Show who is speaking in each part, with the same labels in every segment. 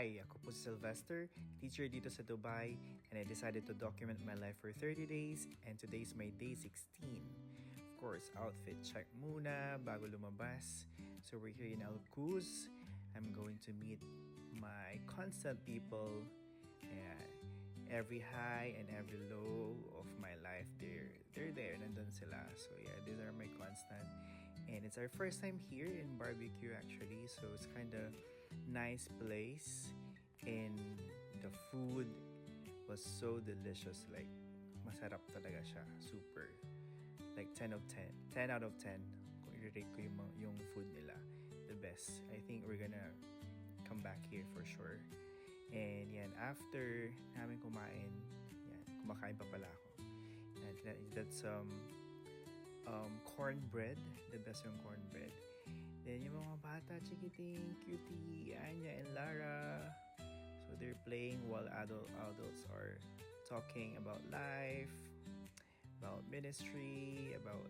Speaker 1: Hi, ako po si Sylvester, teacher dito sa Dubai, and I decided to document my life for 30 days, and today's my day 16. Of course, outfit check muna bago lumabas. So we're here in Al Quoz. I'm going to meet my constant people. Yeah, every high and every low of my life, they're there, nandun sila. So yeah, these are my constant. And it's our first time here in barbecue actually, so it's kind of nice place, and the food was so delicious. Like masarap talaga siya, super. Like 10 of 10, 10 out of 10. Kung i-rate ko yung food nila, the best. I think we're gonna come back here for sure. And yan, after namin kumain, yan, kumakain pa pala ako. And that's cornbread, the best yung cornbread. Then yung mga bata, chikiting, cutie, Anya and Lara. So they're playing while adults are talking about life, about ministry, about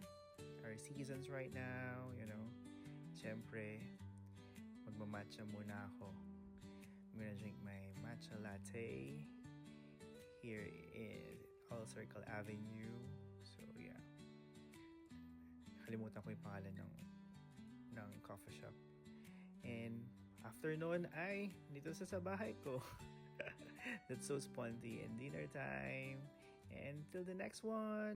Speaker 1: our seasons right now, you know. Siyempre, magmamatcha muna ako. I'm gonna drink my matcha latte here in All Circle Avenue. So yeah. Kalimutan ko yung pangalan ng coffee shop. And after noon ay dito sa bahay ko. That's so sponty, and dinner time. And till the next one.